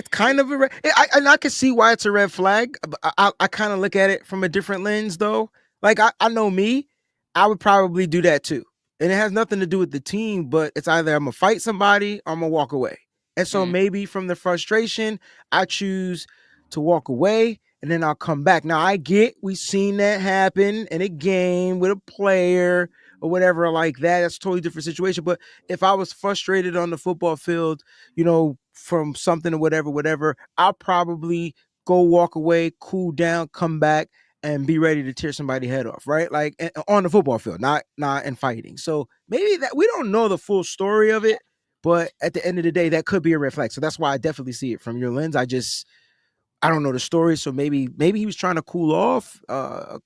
kind of a red. I can see why it's a red flag. I kind of look at it from a different lens, though. Like I know me, I would probably do that too, and it has nothing to do with the team. But it's either I'm gonna fight somebody or I'm gonna walk away. And so maybe from the frustration, I choose to walk away, and then I'll come back. Now I get we've seen that happen in a game with a player or whatever like that. That's a totally different situation. But if I was frustrated on the football field, you know, from something or whatever, I'll probably go walk away, cool down, come back, and be ready to tear somebody's head off, right? Like on the football field, not in fighting. So maybe that we don't know the full story of it, but at the end of the day, that could be a red flag. So that's why I definitely see it from your lens. I don't know the story, so maybe he was trying to cool off.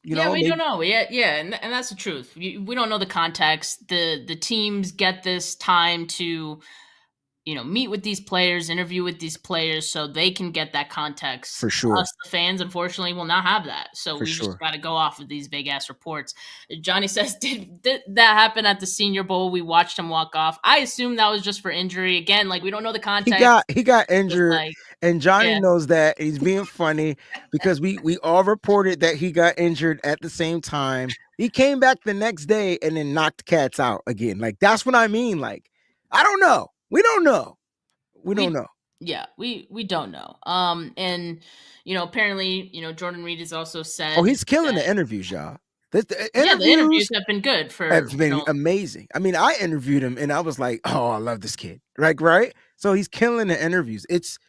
We don't know. Yeah, and that's the truth. We don't know the context. The teams get this time to, you know, meet with these players, interview with these players, so they can get that context. For sure. Us, the fans, unfortunately, will not have that. So we just got to go off of these big ass reports. Johnny says, did that happen at the Senior Bowl? We watched him walk off. I assume that was just for injury. Again, like, we don't know the context. He got injured, and Johnny knows that. He's being funny because we all reported that he got injured at the same time. He came back the next day and then knocked cats out again. Like, that's what I mean. Like, I don't know. We don't know. We don't know. Yeah, we don't know. And, you know, apparently, you know, Jordan Reed has also said. Oh, he's killing the interviews, y'all. The interviews have been good have been amazing. I mean, I interviewed him and I was like, oh, I love this kid. Like, right? So he's killing the interviews. It's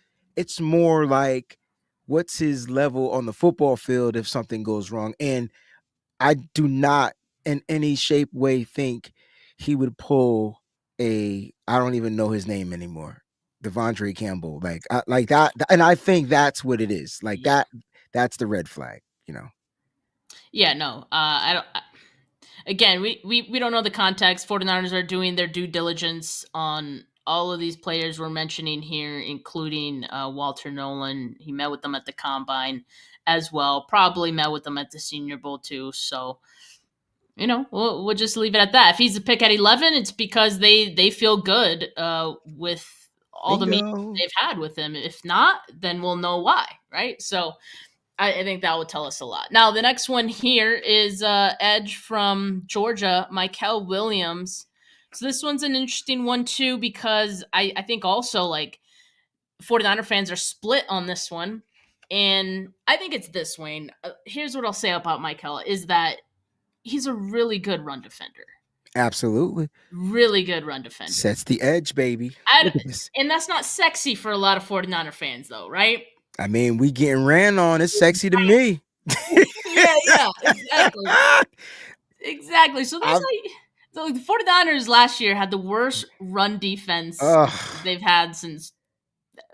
more like, what's his level on the football field if something goes wrong? And I do not in any shape, way think he would pull I don't even know his name anymore, Devondre Campbell, like that, and I think that's what it is. Like that's the red flag, you know. Yeah, no, I don't. Again, we don't know the context. 49ers are doing their due diligence on all of these players we're mentioning here, including Walter Nolan. He met with them at the Combine as well. Probably met with them at the Senior Bowl too. So, you know, we'll just leave it at that. If he's a pick at 11, it's because they feel good with all the meetings they've had with him. If not, then we'll know why, right? So I think that would tell us a lot. Now, the next one here is Edge from Georgia, Michael Williams. So this one's an interesting one too, because I think also, like, 49er fans are split on this one. And I think it's this, Wayne. Here's what I'll say about Michael is that he's a really good run defender. Absolutely. Really good run defender. Sets the edge, baby. And that's not sexy for a lot of 49er fans, though, right? I mean, we getting ran on. It's sexy to me. Yeah, exactly. Exactly. So there's I'm, the 49ers last year had the worst run defense ugh, they've had since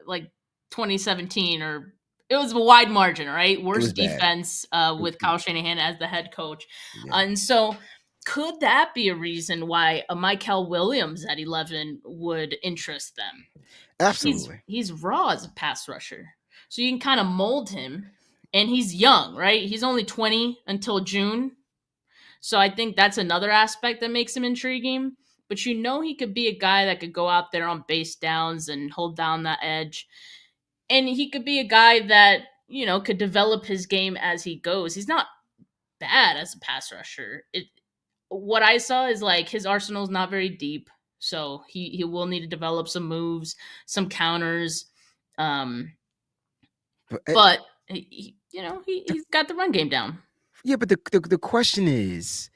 like 2017, or it was a wide margin, right? it was Worst bad. defense It was, with Kyle Shanahan as the head coach. yeah, And so could that be a reason why a Michael Williams at 11 would interest them? absolutely. He's raw as a pass rusher. So you can kind of mold him, and he's young, right? He's only 20 until June. So I think that's another aspect that makes him intriguing. But he could be a guy that could go out there on base downs and hold down that edge. And he could be a guy that, could develop his game as he goes. He's not bad as a pass rusher. What I saw is like his arsenal is not very deep. So he will need to develop some moves, some counters. Um, But, but he's got the run game down. yeah, but the question is,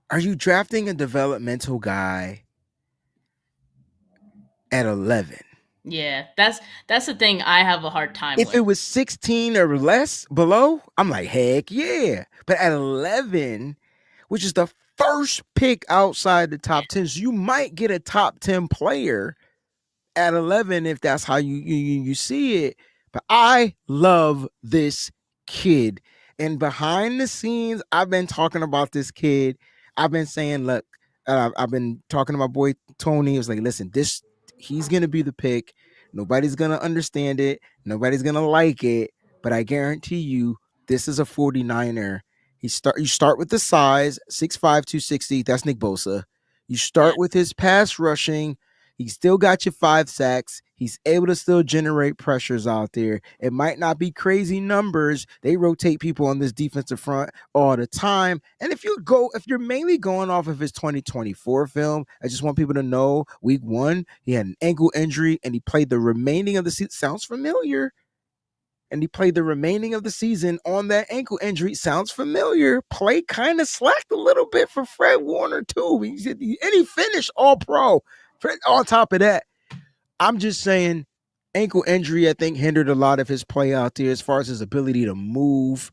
are you drafting a developmental guy at 11? Yeah, that's the thing I have a hard time If with. it was 16 or less below, I'm like, heck yeah. But at 11, which is the first pick outside the top 10, so you might get a top 10 player at 11 if that's how you see it. But I love this kid. And behind the scenes, I've been talking about this kid. I've been saying, look, I've been talking to my boy Tony. It was like, listen, he's gonna be the pick. Nobody's gonna understand it. Nobody's gonna like it. But I guarantee you, this is a 49er. You start with the size, 6'5", 260. That's Nick Bosa. You Yeah. start with his pass rushing. He still got you 5 sacks. He's able to still generate pressures out there. It might not be crazy numbers. They rotate people on this defensive front all the time. And if you're mainly going off of his 2024 film, I just want people to know week 1, he had an ankle injury and he played the remaining of the season. Sounds familiar. And he played the remaining of the season on that ankle injury. Sounds familiar. Play kind of slacked a little bit for Fred Warner, too. And he finished all pro. On top of that, I'm just saying, ankle injury, I think, hindered a lot of his play out there as far as his ability to move,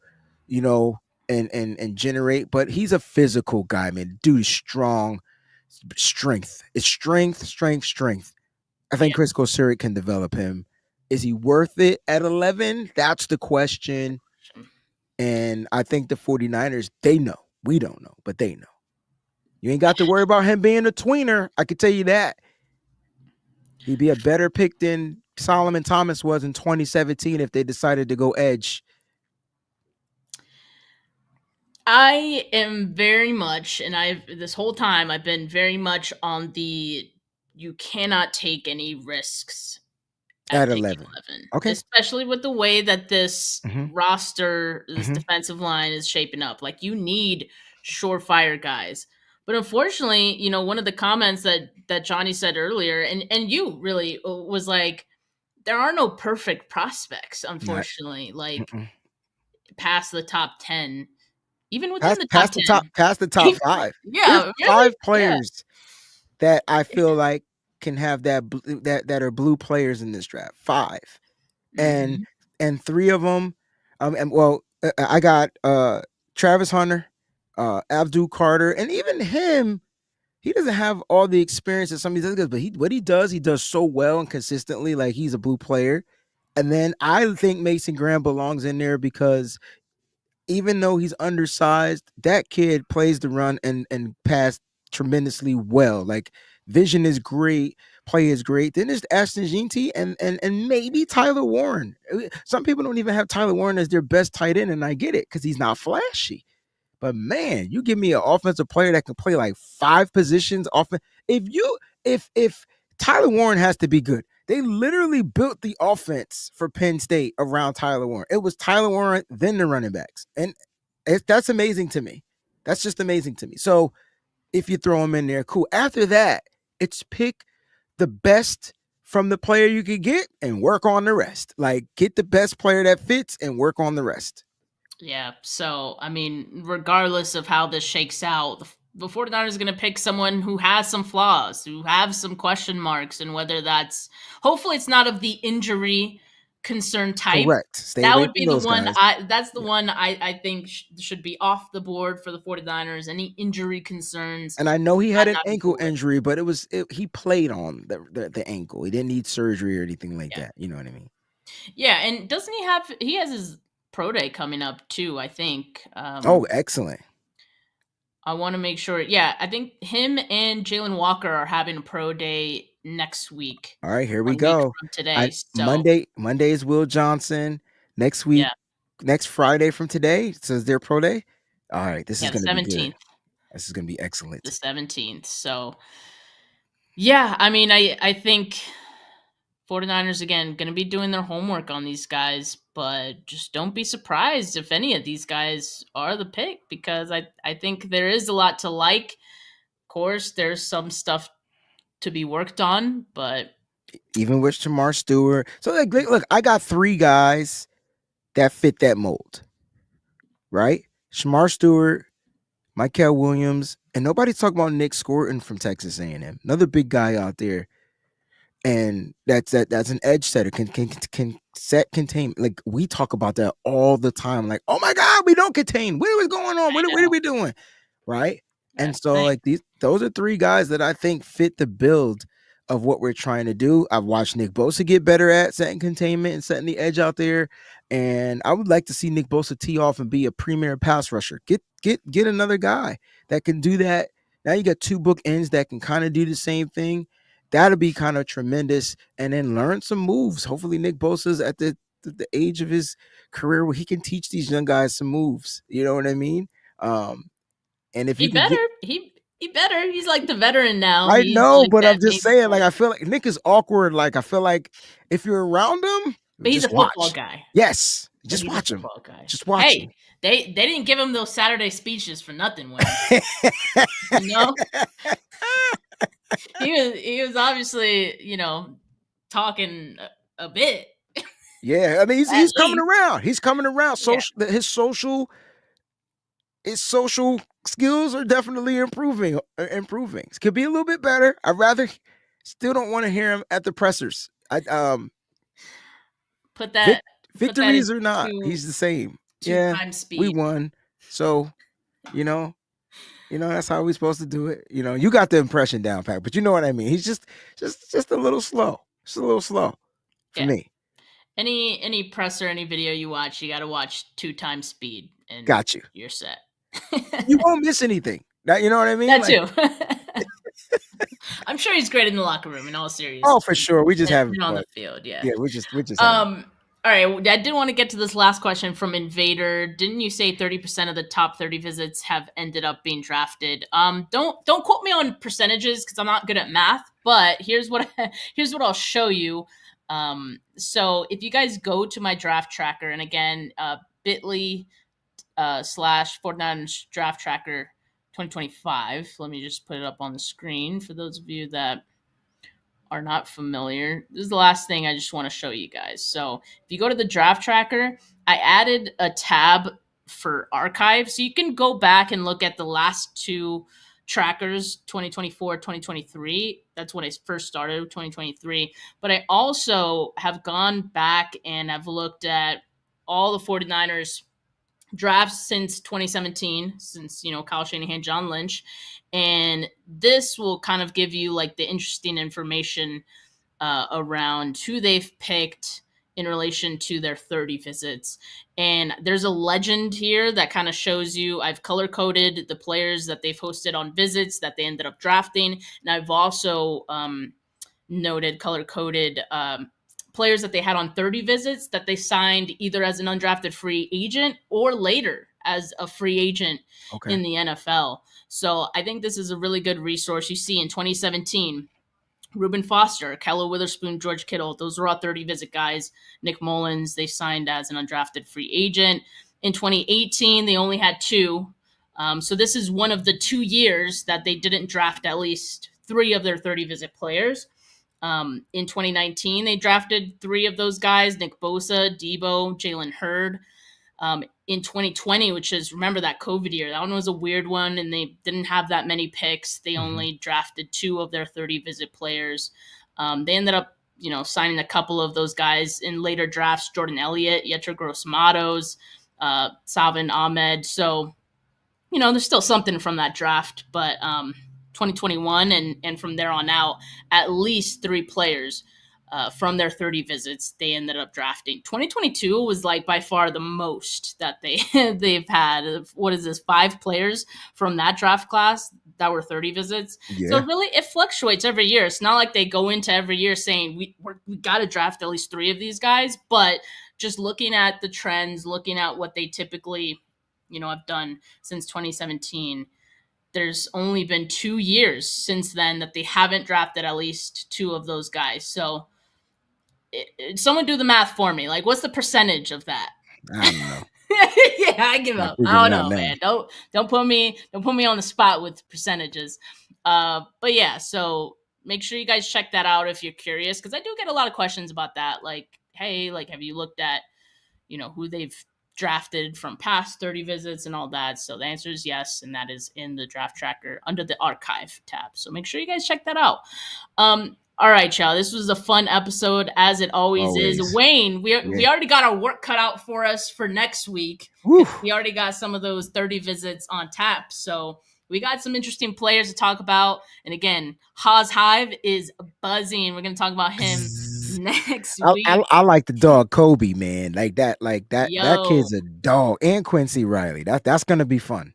and generate. But he's a physical guy, man. Dude is strong. Strength. It's strength, strength, strength. I think Yeah. Chris Kosuric can develop him. Is he worth it at 11? That's the question. And I think the 49ers, they know. We don't know, but they know. You ain't got to worry about him being a tweener. I can tell you that. He'd be a better pick than Solomon Thomas was in 2017 if they decided to go edge. I am very much, and this whole time I've been very much on you cannot take any risks At at pick 11. 11, Okay. especially with the way that this Mhm. roster, this Mhm. defensive line is shaping up. Like, you need surefire guys. But unfortunately, one of the comments that Johnny said earlier, and you really was like, there are no perfect prospects, Not, unfortunately, like mm-mm. past the top 10, even within the top Past the 10. top 5. There's Yeah, really? 5 Yeah. players that I feel like can have that are blue players in this draft. 5. And Mhm. 3 of them, I got Travis Hunter, Abdul Carter, and even him. He doesn't have all the experience that some of these other guys, but what he does so well and consistently. Like, he's a blue player. And then I think Mason Graham belongs in there because even though he's undersized, that kid plays the run and pass tremendously well. Like, vision is great, play is great. Then there's Ashton Jeanty and maybe Tyler Warren. Some people don't even have Tyler Warren as their best tight end, and I get it because he's not flashy. But man, you give me an offensive player that can play like 5 positions off. If Tyler Warren has to be good. They literally built the offense for Penn State around Tyler Warren. It was Tyler Warren, then the running backs. And that's amazing to me. That's just amazing to me. So if you throw him in there, cool. After that, it's pick the best from the player you could get and work on the rest. Like, get the best player that fits and work on the rest. Yeah. So, I mean, regardless of how this shakes out, the 49ers are going to pick someone who has some flaws, who have some question marks, and whether that's, hopefully it's not of the injury concern type, Correct. Stay that away would from be the those one. guys. That's the Yeah. one I think should be off the board for the 49ers. Any injury concerns, And I know he had I'm an not ankle cool with. injury, but he played on the ankle. He didn't need surgery or anything like Yeah. that. You know what I mean? Yeah, and doesn't he has his pro day coming up too, I think. Oh, excellent. I want to make sure. Yeah, I think him and Jalen Walker are having a pro day next week, All right, here we 1 week go. from today. So Monday is Will Johnson. Next week, yeah, next Friday from today, it says their pro day. All right, this is the going to be good. 17th. This is going to be The excellent. 17th. So yeah, I mean, I think 49ers again going to be doing their homework on these guys, but just don't be surprised if any of these guys are the pick, because I think there is a lot to like. Of course, there's some stuff to be worked on, but Even with Shamar Stewart. So look, I got 3 guys that fit that mold, right? Shamar Stewart, Michael Williams, and nobody's talking about Nick Scorton from Texas A&M. Another big guy out there. And that's an edge setter, can set containment. Like, we talk about that all the time. Like, oh my God, we don't contain. What is going on? What are we doing? Right. And that's the so, thing. like, those are 3 guys that I think fit the build of what we're trying to do. I've watched Nick Bosa get better at setting containment and setting the edge out there. And I would like to see Nick Bosa tee off and be a premier pass rusher. Get another guy that can do that. Now you got 2 bookends that can kind of do the same thing. That'll be kind of tremendous. And then learn some moves. Hopefully Nick Bosa's at the age of his career where he can teach these young guys some moves. You know what I mean? And if He you can get, better. He better. He's like the veteran now. I He's know, like but that I'm just maybe saying, like, point. I feel like Nick is awkward. Like, I feel like if you're around him, But he's a just football watch. guy. Yes. But Just he's a watch him. football guy. Just watch Hey, they didn't give him those Saturday speeches for nothing, Wayne. him. You know? He was obviously, talking a bit. Yeah. I mean, At he's coming least. around. He's coming around. Yeah. His social skills are definitely improving. It could be a little bit better. Still don't want to hear him at the pressers. Put that Victories in or not, two he's the same. Yeah, times we speed. won. So, you know, that's how we're supposed to do it. You got the impression down pat, but you know what I mean. He's just a little slow. Just a little slow for me. Any presser, any video you watch, you got to watch 2 times speed, and Got you. you're set. You won't miss anything. You know what I mean? That too. I'm sure he's great in the locker room. In all seriousness. Oh, for sure. We just have on the field. Yeah. Yeah, we're just all right, I did want to get to this last question from Invader. Didn't you say 30% of the top 30 visits have ended up being drafted? Don't quote me on percentages because I'm not good at math. But here's what I'll show you. So if you guys go to my draft tracker, and again, bit.ly /49ers draft tracker 2025. Let me just put it up on the screen for those of you that are not familiar. This is the last thing I just want to show you guys. So if you go to the draft tracker, I added a tab for archive. So you can go back and look at the last 2 trackers, 2024, 2023. That's when I first started, 2023. But I also have gone back and I've looked at all the 49ers drafts since 2017, since, Kyle Shanahan, John Lynch. And this will kind of give you like the interesting information around who they've picked in relation to their 30 visits. And there's a legend here that kind of shows you, I've color coded the players that they've hosted on visits that they ended up drafting. And I've also color coded players that they had on 30 visits that they signed either as an undrafted free agent or later as a free agent in the NFL. So I think this is a really good resource. You see in 2017, Reuben Foster, Kello Witherspoon, George Kittle, those were all 30 visit guys. Nick Mullins, they signed as an undrafted free agent. In 2018, they only had 2. So this is one of the 2 years that they didn't draft at least 3 of their 30 visit players. In 2019, they drafted 3 of those guys: Nick Bosa, Debo, Jalen Hurd. In 2020, which is, remember that COVID year, that one was a weird one, and they didn't have that many picks. They only drafted 2 of their 30 visit players. They ended up signing a couple of those guys in later drafts, Jordan Elliott, Yetur Gross-Matos, Salvin Ahmed. So, there's still something from that draft, but 2021 and from there on out, at least 3 players from their 30 visits they ended up drafting. 2022 was like by far the most that they've had. What is this? 5 players from that draft class that were 30 visits. Yeah. So really, it fluctuates every year. It's not like they go into every year saying we got to draft at least 3 of these guys, but just looking at the trends, looking at what they typically have done since 2017. There's only been 2 years since then that they haven't drafted at least 2 of those guys. So someone do the math for me. Like, what's the percentage of that? I don't know. Yeah, I give up. I don't know, man. Don't put me on the spot with percentages. But yeah, so make sure you guys check that out if you're curious, because I do get a lot of questions about that. Like, hey, like, have you looked at who they've drafted from past 30 visits and all that? So the answer is yes, and that is in the draft tracker under the archive tab. So make sure you guys check that out. All right, y'all. This was a fun episode, as it always is. Wayne, we already got our work cut out for us for next week. We already got some of those 30 visits on tap. So we got some interesting players to talk about. And again, Haas Hive is buzzing. We're going to talk about him next week. I like the dog Kobe, man. Like that that kid's a dog. And Quincy Riley. That's going to be fun.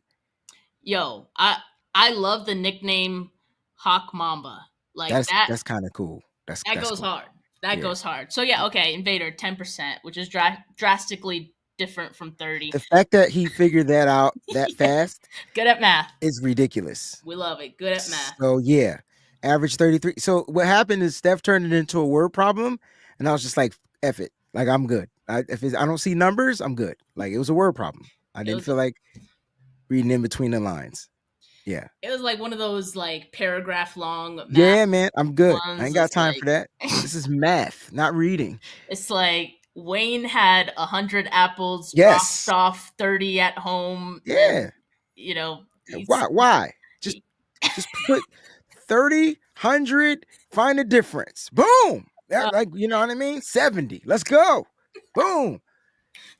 Yo, I love the nickname Hawk Mamba. Like that's kind of cool. That goes cool. hard. That goes hard. So yeah, okay, Invader 10%, which is drastically different from 30. The fact that he figured that out that fast, good at math, is ridiculous. We love it. Good at math. So yeah, average 33. So what happened is Steph turned it into a word problem, and I was just like, F it. Like, I'm good. I don't see numbers, I'm good. Like, it was a word problem. I didn't feel like reading in between the lines. Yeah. It was like one of those like paragraph long math. Yeah, man, I'm good. I ain't got time for that. This is math, not reading. It's like Wayne had 100 apples, dropped off 30 at home. Yeah. And, why? Just put 30, 100, find the difference. Boom. Like, you know what I mean? 70. Let's go. Boom.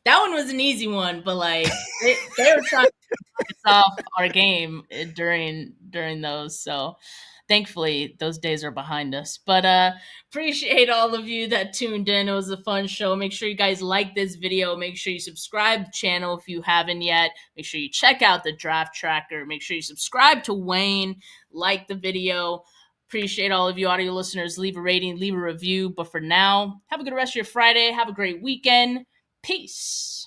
That one was an easy one, but like they were trying to piss off our game during those. So thankfully those days are behind us. But appreciate all of you that tuned in. It was a fun show. Make sure you guys like this video. Make sure you subscribe to the channel if you haven't yet. Make sure you check out the draft tracker. Make sure you subscribe to Wayne. Like the video. Appreciate all of you audio listeners. Leave a rating, leave a review. But for now, have a good rest of your Friday. Have a great weekend. Peace.